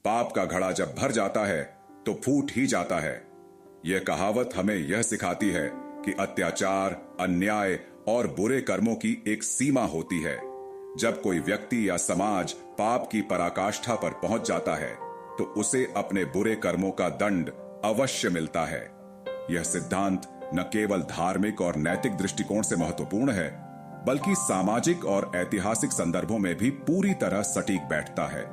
पाप का घड़ा जब भर जाता है तो फूट ही जाता है। यह कहावत हमें यह सिखाती है कि अत्याचार, अन्याय और बुरे कर्मों की एक सीमा होती है। जब कोई व्यक्ति या समाज पाप की पराकाष्ठा पर पहुंच जाता है तो उसे अपने बुरे कर्मों का दंड अवश्य मिलता है। यह सिद्धांत न केवल धार्मिक और नैतिक दृष्टिकोण से महत्वपूर्ण है, बल्कि सामाजिक और ऐतिहासिक संदर्भों में भी पूरी तरह सटीक बैठता है।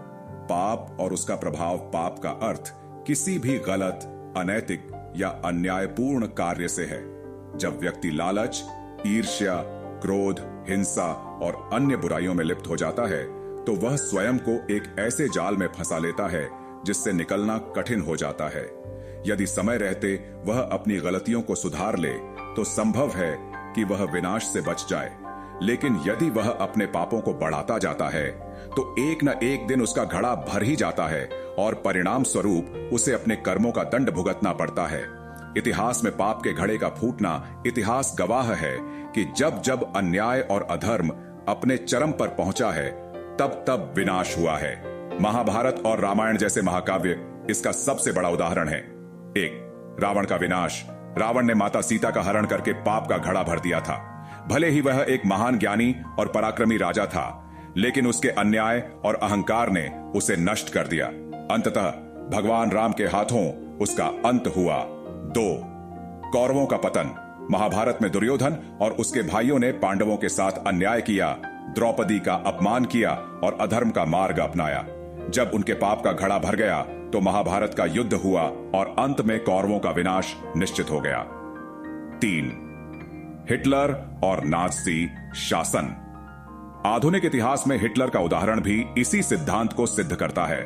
पाप और उसका प्रभाव। पाप का अर्थ किसी भी गलत, अनैतिक या अन्यायपूर्ण कार्य से है। जब व्यक्ति लालच, ईर्ष्या, क्रोध, हिंसा और अन्य बुराइयों में लिप्त हो जाता है तो वह स्वयं को एक ऐसे जाल में फंसा लेता है जिससे निकलना कठिन हो जाता है। यदि समय रहते वह अपनी गलतियों को सुधार ले तो संभव है कि वह विनाश से बच जाए, लेकिन यदि वह अपने पापों को बढ़ाता जाता है तो एक न एक दिन उसका घड़ा भर ही जाता है और परिणाम स्वरूप उसे अपने कर्मों का दंड भुगतना पड़ता है। इतिहास में पाप के घड़े का फूटना इतिहास गवाह है कि जब जब अन्याय और अधर्म अपने चरम पर पहुंचा है तब तब विनाश हुआ है। महाभारत और रामायण जैसे महाकाव्य इसका सबसे बड़ा उदाहरण है। एक, रावण का विनाश। रावण ने माता सीता का हरण करके पाप का घड़ा भर दिया था। भले ही वह एक महान ज्ञानी और पराक्रमी राजा था, लेकिन उसके अन्याय और अहंकार ने उसे नष्ट कर दिया। अंततः भगवान राम के हाथों उसका अंत हुआ। 2, कौरवों का पतन। महाभारत में दुर्योधन और उसके भाइयों ने पांडवों के साथ अन्याय किया, द्रौपदी का अपमान किया और अधर्म का मार्ग अपनाया। जब उनके पाप का घड़ा भर गया तो महाभारत का युद्ध हुआ और अंत में कौरवों का विनाश निश्चित हो गया। 3, हिटलर और नाज़ी शासन। आधुनिक इतिहास में हिटलर का उदाहरण भी इसी सिद्धांत को सिद्ध करता है।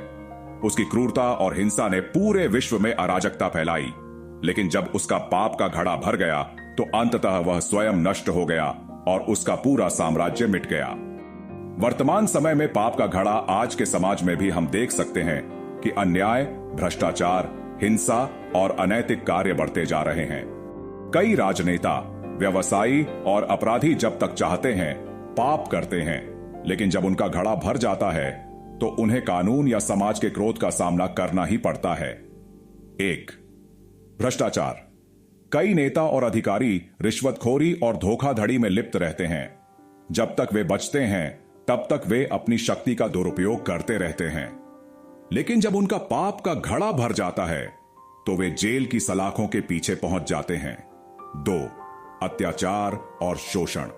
उसकी क्रूरता और हिंसा ने पूरे विश्व में अराजकता फैलाई, लेकिन जब उसका पाप का घड़ा भर गया तो अंततः वह स्वयं नष्ट हो गया और उसका पूरा साम्राज्य मिट गया। वर्तमान समय में पाप का घड़ा आज के समाज में भी हम देख सकते हैं कि अन्याय, भ्रष्टाचार, हिंसा और अनैतिक कार्य बढ़ते जा रहे हैं। कई राजनेता, व्यवसायी और अपराधी जब तक चाहते हैं पाप करते हैं, लेकिन जब उनका घड़ा भर जाता है तो उन्हें कानून या समाज के क्रोध का सामना करना ही पड़ता है। 1, भ्रष्टाचार। कई नेता और अधिकारी रिश्वतखोरी और धोखाधड़ी में लिप्त रहते हैं। जब तक वे बचते हैं तब तक वे अपनी शक्ति का दुरुपयोग करते रहते हैं, लेकिन जब उनका पाप का घड़ा भर जाता है तो वे जेल की सलाखों के पीछे पहुंच जाते हैं। 2, अत्याचार और शोषण।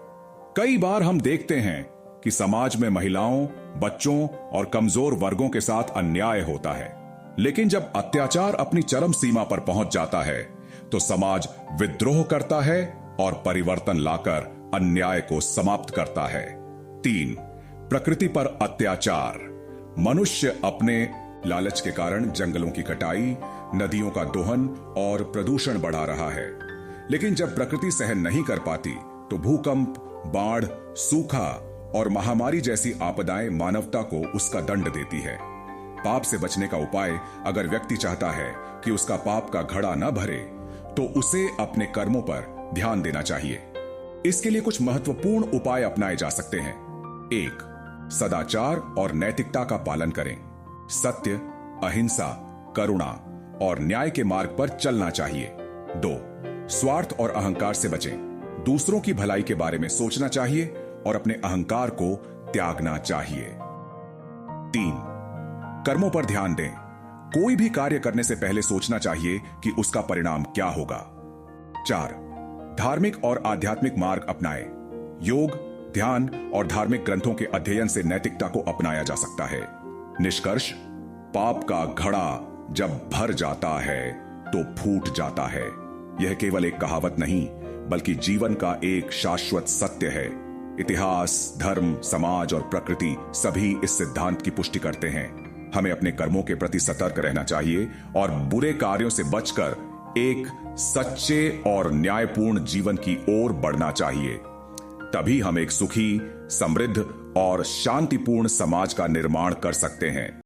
कई बार हम देखते हैं कि समाज में महिलाओं, बच्चों और कमजोर वर्गों के साथ अन्याय होता है, लेकिन जब अत्याचार अपनी चरम सीमा पर पहुंच जाता है तो समाज विद्रोह करता है और परिवर्तन लाकर अन्याय को समाप्त करता है। 3, प्रकृति पर अत्याचार। मनुष्य अपने लालच के कारण जंगलों की कटाई, नदियों का दोहन और प्रदूषण बढ़ा रहा है, लेकिन जब प्रकृति सहन नहीं कर पाती तो भूकंप, बाढ़, सूखा और महामारी जैसी आपदाएं मानवता को उसका दंड देती है। पाप से बचने का उपाय, अगर व्यक्ति चाहता है कि उसका पाप का घड़ा न भरे, तो उसे अपने कर्मों पर ध्यान देना चाहिए। इसके लिए कुछ महत्वपूर्ण उपाय अपनाए जा सकते हैं। 1, सदाचार और नैतिकता का पालन करें। सत्य, अहिंसा, करुणा और न्याय के मार्ग पर चलना चाहिए। 2, स्वार्थ और अहंकार से बचें। दूसरों की भलाई के बारे में सोचना चाहिए और अपने अहंकार को त्यागना चाहिए। 3, कर्मों पर ध्यान दें। कोई भी कार्य करने से पहले सोचना चाहिए कि उसका परिणाम क्या होगा। 4, धार्मिक और आध्यात्मिक मार्ग अपनाएं। योग, ध्यान और धार्मिक ग्रंथों के अध्ययन से नैतिकता को अपनाया जा सकता है। निष्कर्ष, पाप का घड़ा जब भर जाता है तो फूट जाता है। यह केवल एक कहावत नहीं, बल्कि जीवन का एक शाश्वत सत्य है। इतिहास, धर्म, समाज और प्रकृति सभी इस सिद्धांत की पुष्टि करते हैं। हमें अपने कर्मों के प्रति सतर्क रहना चाहिए और बुरे कार्यों से बचकर एक सच्चे और न्यायपूर्ण जीवन की ओर बढ़ना चाहिए। तभी हम एक सुखी, समृद्ध और शांतिपूर्ण समाज का निर्माण कर सकते हैं।